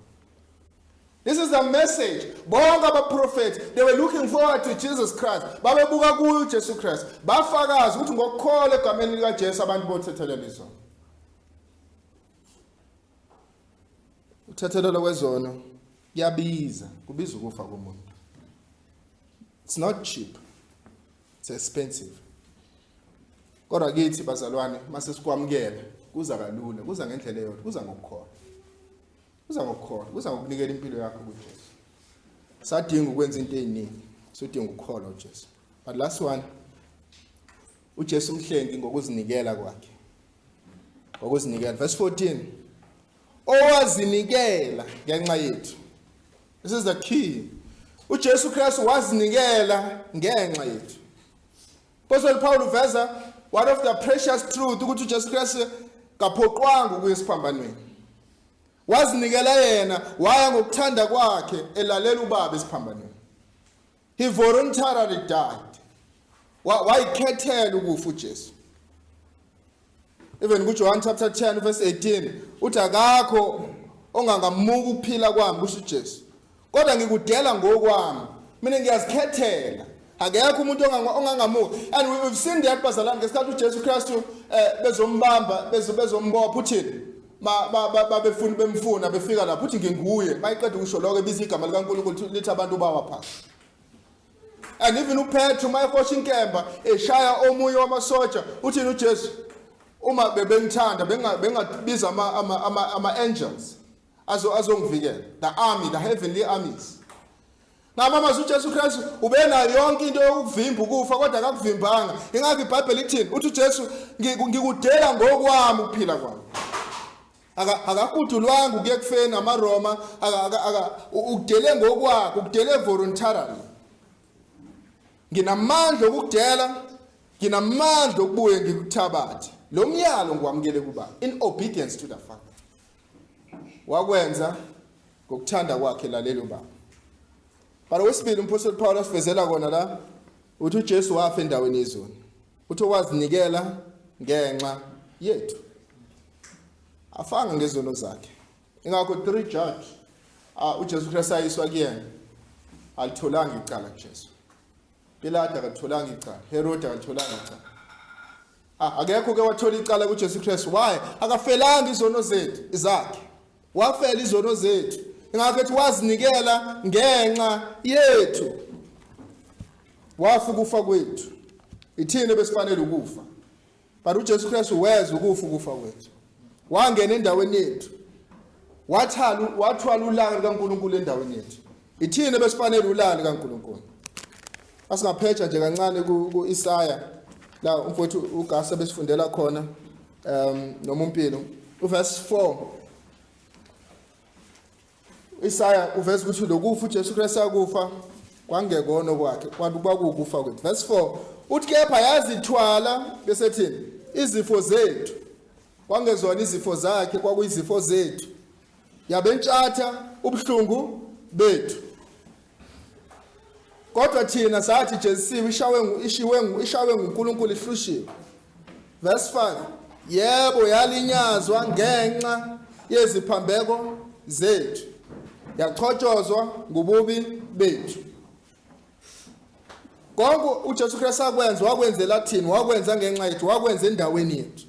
Speaker 1: This is the message. Bonke abaprofeti, they were looking forward to Jesus Christ. Babebuka kuye uJesu Christ, bafakaza ukuthi ngokukholwa egameni likaJesu abantu bothethelela izono. Uthethelela kwezono yabiza, kubiza ukufa komuntu. It's not cheap. It's expensive. Kodwa kithi bazalwane, mase sikwamukela, kuza kalula, kuza ngendlela eyodwa, kuza ngokukholwa. Kuza ngokukholwa, kuza ngokunikela impilo yakho kuJesu. Sadinga ukwenza into eziningi, sodinga ukukholwa uJesu. But last one, uJesu umhlengi ngokuzinikela kwakhe. Ngokuzinikela. Verse 14. Owazinikela ngenxa yethu. This is the key. uJesu Kristu wazinikela ngenxa yethu. Apostle Paul uveza one of the precious truth ukuthi uJesu Kristu kaphoqwanga ukuya esiphambanweni. Wazinikela yena, waya ngokuthanda kwakhe elalela ubaba esiphambanweni. He voluntarily died. Wayikhethela ukufa uJesu. Even kuJohn chapter 10 verse 18 uthi akakho ongangamuka ukuphila kwami kusho uJesu. Kodwa ngikudela ngokwami. Mina ngiyazikhethela. Akekho umuntu ongangamuka. And we've seen that bazalwane ngesikhathi uJesu Kristu bezombamba bezombopha uthini? Babefuna bemfuna befika lapho uthi nginguye. Mayiqeda ukusho lokho ebiza igama likaNkulunkulu lithi abantu bawapha. And even uPetru mayehosha inkemba eshaya omunye wamasoja uthini uJesu? Uma bebengithanda bengabiza ama-angels azongivikela, the army, the heavenly armies. Na mama uJesu Kristu ubena yonke into yokuvimba ukufa kodwa akakuvimbanga. Ingakho iBhayibheli ithini? Uthi uJesu ngikudela ngokwami ukuphila kwami. Akakudulwanga ukuye kufeni amaRoma, ukudele ngokwakhe, ukudele voluntarily. Nginamandla okudela, nginamandla okubuye ngikuthabathe. Lo myalo ngiwamukele kuba in obedience to the Father. wakwenza ngokuthanda kwakhe lalelo baba. But wesibili umpostoli Paul asivezela kona la uthi uJesu wafa endaweni yezoni. Uthi wazinikela ngenxa yethu. Afanga ngezono zakhe. Ingakho 3 judge uJesu Kristu ayiswa kuyena. Alitholanga icala kuJesu. Pilate akatholanga icala. Herod akatholanga icala. Akekho ke wathola icala kuJesu Kristu. Why? Akafelanga izono zethu zakhe. Wafela izono zethu. Ingakho ethi wazinikela ngenxa yethu. Wafa ukufa kwethu. Ithini besifanele ukufa. But uJesu Kristu weza ukufa kwethu. Wangena endaweni yethu. Wathwala ulaka likaNkulunkulu endaweni yethu. Ithini besifanele ulaka likaNkulunkulu. Asingapheja nje kancane ku-Isaya la umfowethu uGasa besifundela khona noma umpilo uverse 4. Isaya uveza ukuthi lokufa uJesu Kristu akufa kwangekona kwakhe kwanti kwakukufa kwethu. Verse 4 uthi kepha yazithwala bese thini izifo zethu kwangezona izifo zakhe kwakuyizifo zethu yabentshatha ubuhlungu bethu. Kodwa thina sathi Jesu ishawe nguNkulunkulu ihlushiwe. Verse 5 yebo yalinyazwa ngenxa yeziphambeko zethu yachotshozwa ngobubi bethu. Konke uJesu Kristu akwenza wakwenzela thina wakwenza ngenxa yethu wakwenza endaweni yethu.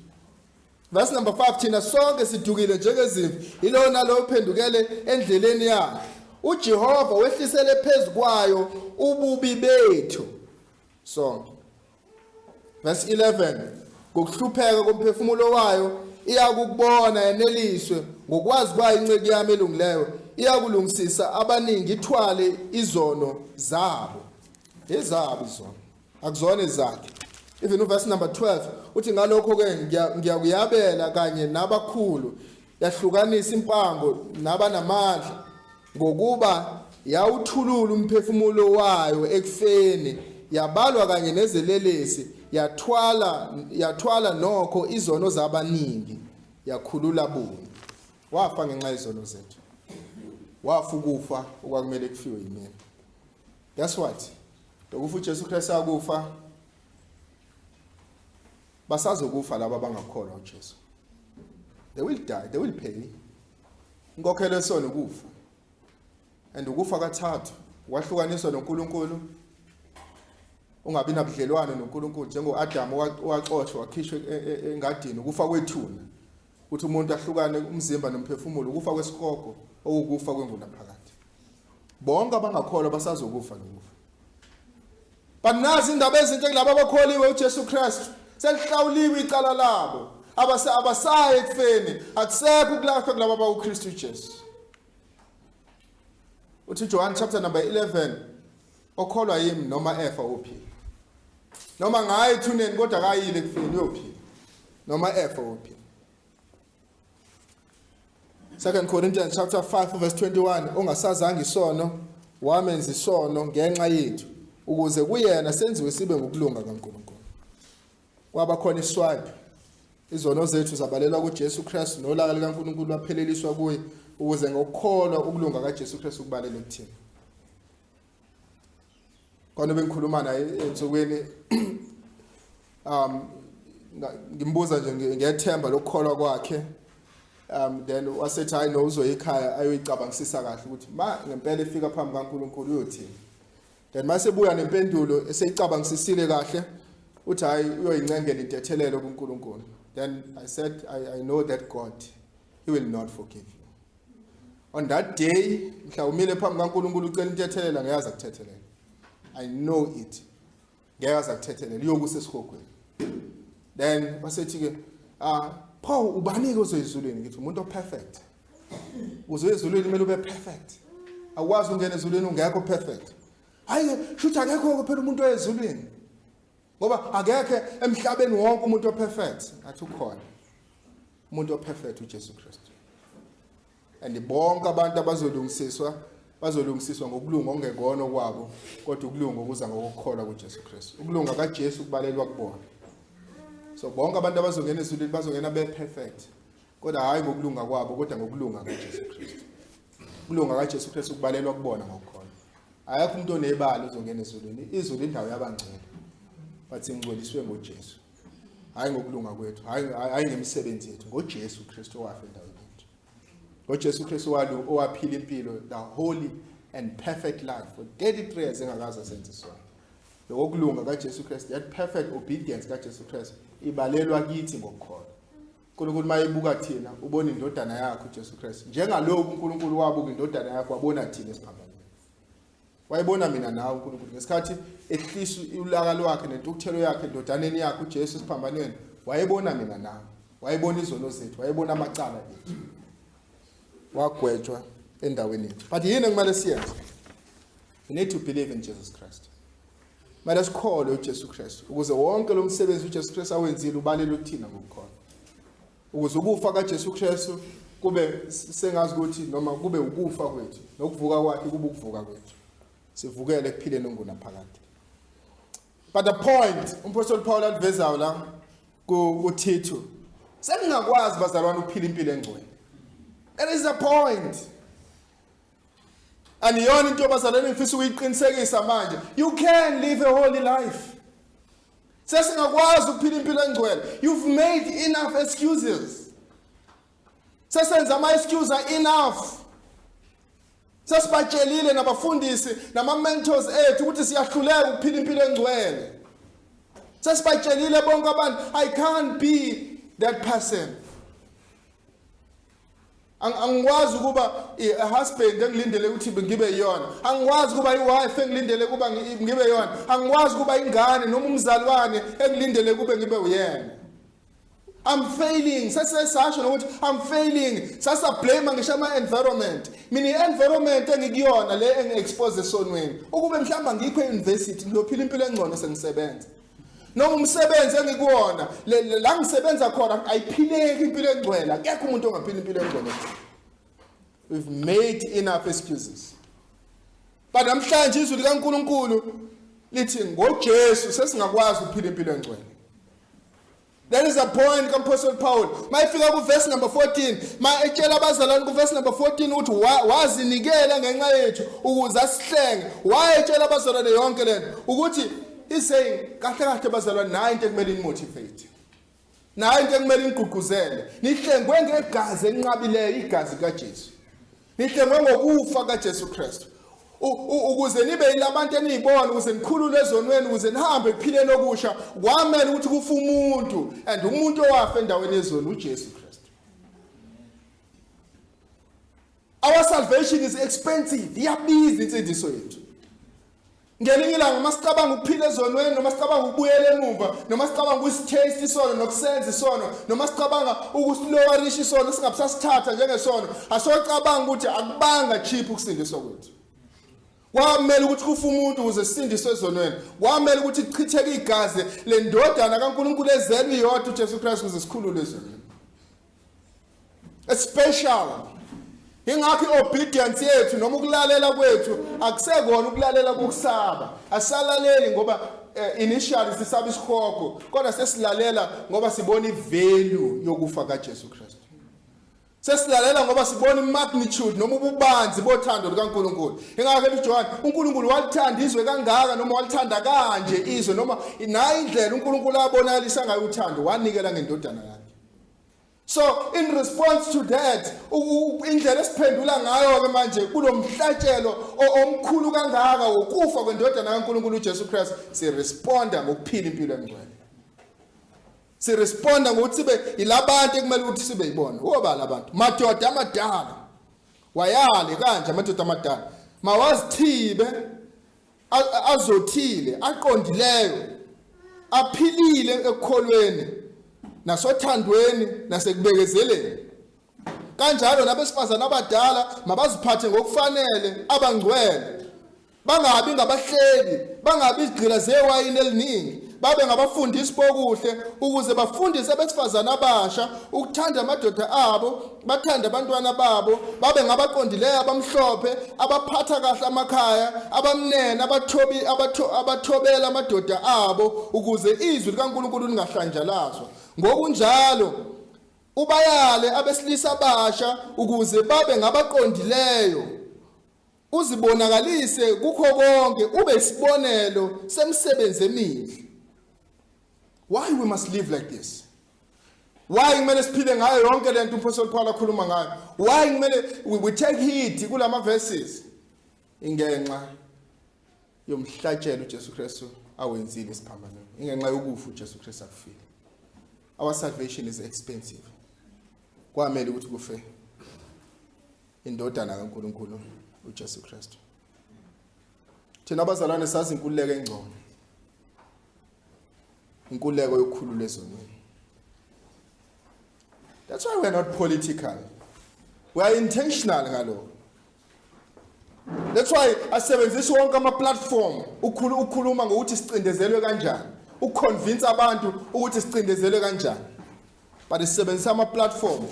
Speaker 1: Verse number 5 thina sonke sidukile njengezimvu ilona lo uphendukele endleleni yakhe. uJehova wehlisele phezukwayo ububi bethu sonke. Verse 11 ngokuhlupheka komphefumulo wayo iyakubona yeneliswe ngokwazi kwayo inceke yami elungileyo iyakulungisisa abaningi ithwale izono zabo. Ezabo izono akuzona ezakhe. Even uverse number 12 uthi ngalokho ke ngiyakuyabela kanye nabakhulu yahlukanisa impango nabanamandla ngokuba yawuthulula umphefumulo wayo ekufeni yabalwa kanye nezelelesi yathwala nokho izono zabaningi yakhulula buni. Wafa ngenxa yezono zethu. Wafa ukufa okwakumele kufiwe yimina. Guess what? Dokufa uJesu Kristu akufa basazokufa laba abangakholwa uJesu. They will die, they will pay. Inkokhelo yesona ukufa. And ukufa kathathu wahlukaniswa noNkulunkulu. Ungabi nabudlelwane noNkulunkulu njengoAdam waxoshwa wakhishwa engadini ukufa kwethuna. Uthi umuntu ahlukane umzimba nomphefumulo ukufa kwesikhoko okukufa kwenguna phakathi. Bonke abangakholwa basazokufa nokufa. But nazi indaba ezinhle kulabo abakholiwe uJesu Kristu. Selihlawuliwe icala labo. Abasaye ekufeni akusekho ukulahla kulabo abakuKristu Jesu. Uthi John chapter number 11 okholwa yimi noma efa uphila. Noma ngaye ethuneni kodwa akayile ekufeni uyophila. Noma efa uphila. 2 Corinthians chapter 5 verse 21 ongasazanga isono wamenza isono ngenxa yethu ukuze kuyena senziwe sibe ngokulunga kaNkulunkulu. Kwaba khona iswipe izono zethu zabalelwa kuJesu Kristu nolaka likaNkulunkulu lapheleliswa kuye ukuze ngokukholwa ukulunga kaJesu Kristu kubalele kuthina. Kona bengikhuluma naye ensukwini ngimbuza nje ngethemba lokukholwa kwakhe then wasethi hayi no uzoyikhaya ayoyicabangisisa kahle ukuthi ngempela efika phambi kaNkulunkulu uyothini. Then masebuya nempendulo eseyicabangisisile kahle uthi hayi uyoyincengela intethelelo kuNkulunkulu. Then I said I know that God he will not forgive you. On that day mhlawumile phambi kaNkulunkulu ucela intethelela ngeyaza kuthethelela. I know it. Ngeyaza kuthethelela iyokusa esikhokweni. Then basethi ke Paul ubani ke uzoyizulwini ngithi umuntu operfect. Uzoyizulwini kumele ube perfect. Awazi ungena ezulwini ungekho perfect. Hayi shuthi akekho phela umuntu oyezulwini. Ngoba akekho emhlabeni wonke umuntu operfect. Athi ukhona. Umuntu operfect uJesu Kristu. And bonke abantu bazolungisiswa ngokulunga ongekona kwabo kodwa ukulunga okuza ngokukholwa kuJesu Kristu. Ukulunga kaJesu kubalelwa kubona. So bonke abantu abazongena ezulwini bazongena be perfect. kodwa hayi ngokulunga kwabo kodwa ngokulunga kaJesu Kristu. Ukulunga kaJesu Kristu kubalelwa kubona ngokukhona. Ayakho umuntu onebala uzongena ezulwini. Izulu indawo yabangcwele. Bathi ngcweliswe ngoJesu. Hayi ngokulunga kwethu, hayi ngemisebenzi yethu, ngoJesu Kristu owafa endaweni yethu. ngoJesu Kristu owaphila impilo, the holy and perfect life for 33 years engakaze asenze sona. Lokulunga kaJesu Kristu, that perfect obedience kaJesu Kristu ibalelwa kithi ngokukholwa. uNkulunkulu mayebuka thina ubona indodana yakhe uJesu Kristu. Njengalokhu uNkulunkulu wabuka indodana yakhe wabona thina esiphambanweni. Wayibona mina nawe uNkulunkulu ngesikhathi ehlisa ulaka lwakhe nentukuthelo yakhe endodaneni yakhe uJesu esiphambanweni. Wayibona mina nawe. Wayibona izono zethu, wayibona amacala ethu. Wagwetshwa endaweni yethu. But yini kumele siyenze? We need to believe in Jesus Christ. Manje sikholwe uJesu Kristu ukuze wonke lo msebenzi uJesu Kristu awenzile ubalele uthina ngokukholwa. Ukuze ukufa kaJesu Kristu kube sengazi ukuthi noma kube ukufa kwethu nokuvuka kwakhe kube ukuvuka kwethu. Sivukele kuphileni ongunaphakade. But the point uMpostoli Paul alivezayo la kuThithu, sengingakwazi bazalwane ukuphila impilo engcwele. That is the point. And yona into bazalwane ngifisa ukuyiqinisekisa manje, you can live a holy life. Sesingakwazi ukuphila impilo engcwele. You've made enough excuses. Sesenza ama excuses are enough. Sesibatshelile nabafundisi nama mentors ethu ukuthi siyahluleka ukuphila impilo engcwele. Sesibatshelile bonke abantu, I can't be that person. Angikwazi ukuba a husband engilindele ukuthi ngibe yona. Angikwazi ukuba iwife engilindele ukuba ngibe yona. Angikwazi ukuba ingane noma umzalwane engilindele ukuba ngibe uyena. I'm failing. Sasasho nokuthi I'm failing. Sasa blame ngisho ama environment. Mina environment engikuyona le engiexpose esonweni. Ukube mhlamba ngikho euniversity ngiyophila impilo engcono sengisebenza. Noma umsebenzi engikuwona la ngisebenza khona ayiphileki impilo engcwele. Akekho umuntu ongaphila impilo engcwele. We've made enough excuses. But namhlanje izwi likaNkulunkulu lithi ngoJesu sesingakwazi ukuphila impilo engcwele. That is a point kaMpostoli Paul. Mayifika ku verse number 14, etshela abazalwane ku verse number 14 ukuthi wazinikela ngenxa yethu ukuze asihlenge. Wayetshela abazalwane yonke lento ukuthi is saying kahle kahle bazalwane nayo into ekumele imotivate. Nayo into ekumele ingqugquzele. Nihlengwe ngegazi enqabileyo, igazi kaJesu. Nihlengwe ngokufa kaJesu Kristu. Ukuze nibe yilabantu eniyibona, ukuze nikhulule ezonweni, ukuze nihambe ekuphileni okusha, kwamele ukuthi kufa umuntu, and umuntu owafa endaweni yezoni uJesu Kristu. Our salvation is expensive. Iyabiza insindiso yethu. Ngelinye ilanga masicabanga ukuphila ezonweni, noma sicabanga ukubuyela emuva, noma sicabanga ukusitaste isono nokusenza isono, noma sicabanga ukusilowarisha isono singabusasithatha njengesono, asocabanga ukuthi akubanga cheap ukusindiswa kwethu. Kwamele ukuthi kufa umuntu ukuze sisindiswe ezonweni. Kwamele ukuthi kuchitheke igazi lendodana kaNkulunkulu ezelwe yodwa uJesu Kristu ukuze sikhulule ezonweni. It's special. Ingakho iobedience yethu noma ukulalela kwethu akusekona ukulalela kokusaba. Asalaleli ngoba initially sisaba isikhoko, kodwa sesilalela ngoba sibona ivalue yokufa kaJesu Kristu. Sesilalela ngoba sibona imagnitude noma ububanzi bothando likaNkulunkulu. Ingakho eJohn uNkulunkulu walithanda izwe kangaka noma walithanda kanje izwe noma nayo indlela uNkulunkulu abonakalisa ngayo uthando wanikela ngendodana yakhe. So in response to that, indlela esiphendula ngayo ke manje kulomhlatshelo omkhulu kangaka ukufa kwendodana kaNkulunkulu uJesu Kristu, siresponda ngokuphila impilo engcwele. Siresponda ngokuthi sibe ilabantu ekumele ukuthi sibe yibona. Oba labantu madoda amadala. Wayale kanje amadoda amadala. Mawazithibe azothile, aqondileyo, aphilile ekukholweni, nasothandweni, nasekubekezeleni. Kanjalo nabesifazana abadala mabaziphathe ngokufanele, abangcwele. Bangabi ngabahleli, bangabi izigqila zewayini eliningi. Babe ngabafundisi bokuhle ukuze bafundise abesifazana abasha ukuthanda amadoda abo, bathanda abantwana babo, babe ngabaqondileyo abamhlophe, abaphatha kahle amakhaya, abamnene, abathobela amadoda abo ukuze izwi likaNkulunkulu lingahlanjalazwa. Ngokunjalo ubayale abesilisa abasha ukuze babe ngabaqondileyo, uzibonakalise kukho konke, ube isibonelo semsebenzi emihle. Why we must live like this? Why kumele siphile ngayo yonke lento uMpostoli Paul akhuluma ngayo? Why kumele we take heed kulama verses? Ingenxa yomhlatshelo uJesu Kristu awenzile isiphambano. Ingenxa yokufa uJesu Kristu akufile. Our salvation is expensive. Kwamele ukuthi kufe indodana kaNkulunkulu uJesu Kristu. Thina abazalwane sazi inkululeko engcono. Inkululeko yokukhulula ezonweni. That's why we're not political. We are intentional ngalo. That's why asebenzisa wonke ama platform ukukhuluma ngokuthi sicindezelwe kanjani, ukuconvince abantu ukuthi sicindezelwe kanjani. But isebenzisa ama platform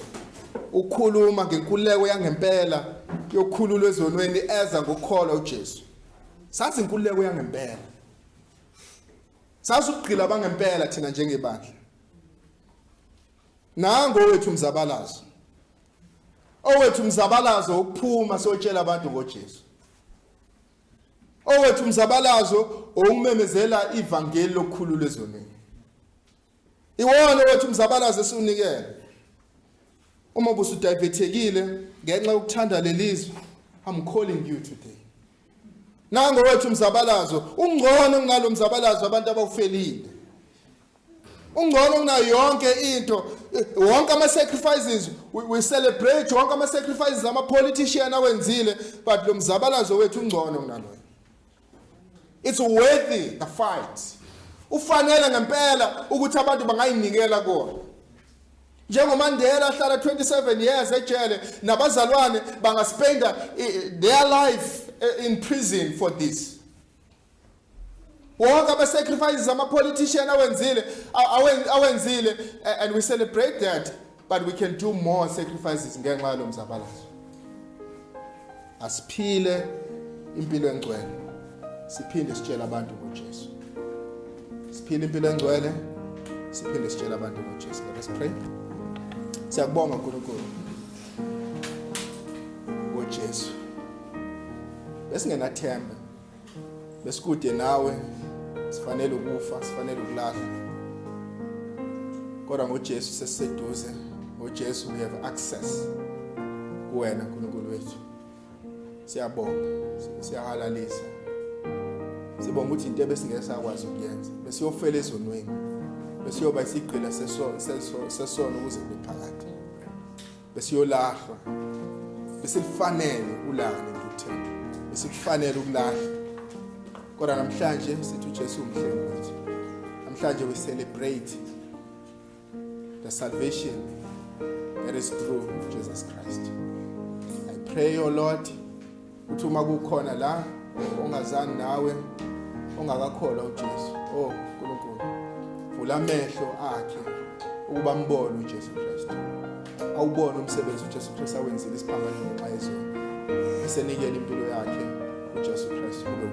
Speaker 1: ukukhuluma ngenkululeko yangempela yokukhulula ezonweni eza ngokukholwa uJesu. Sathi inkululeko yangempela. Sathi ukugqila bangempela thina njengebandla. Nango wethu mzabalazo. Owethu mzabalazo ukuphuma siyotshela abantu ngoJesu. Owethu mzabalazo ukumemezela ivangeli lokukhulula ezonweni. Iwona wethu mzabalazo esiunikele. Uma busudivethekile ngenxa yokuthanda lelizwe, I'm calling you today. Nango wethu mzabalazo, ungcono kunalo mzabalazo abantu abawufelile. Ungcono kunayo yonke into, wonke ama sacrifices we celebrate, wonke ama sacrifices ama politician awenzile, but lo mzabalazo wethu ungcono kunalo. It's worthy the fight. Ufanele ngempela ukuthi abantu bangayinikela kuona. NjengoMandela ahlala 27 years ejele, nabazalwane bangaspenda their life in prison for this. Wonke ama sacrifices ama politician awenzile, and we celebrate that, but we can do more sacrifices ngenxa yalo mzabalazo. Asiphile impilo engcwele. Siphinde sitshela abantu ngoJesu. Siphile impilo engcwele, siphinde sitshela abantu ngoJesu. Let us pray. Siyakubonga uNkulunkulu ngoJesu. Besingenathemba. Besikude nawe, sifanele ukufa, sifanele ukulahla. Kodwa ngoJesu sesiseduze. NgoJesu we have access kuwena uNkulunkulu wethu. Siyabonga, siyahalalisa. Sibonga ukuthi into ebesingesakwazi ukuyenza. Besiyofela ezonweni. Besiyoba isigqila sesono ukuze bephakathi. Besiyolahla. Besilifanele ulaka nentuthelo. Besikufanele ukulahla. Kodwa namhlanje sithi uJesu umhlengi wethu. Namhlanje we celebrate the salvation that is through Jesus Christ. I pray, oh Lord, ukuthi uma kukhona la ongazani nawe, ongakakholwa uJesu, oh uNkulunkulu, vula amehlo akhe ukuba mbone uJesu Kristu. Awubone umsebenzi uJesu Kristu awenzile isiphambano ngenxa yezono. Esenikele impilo yakhe uJesu Kristu kube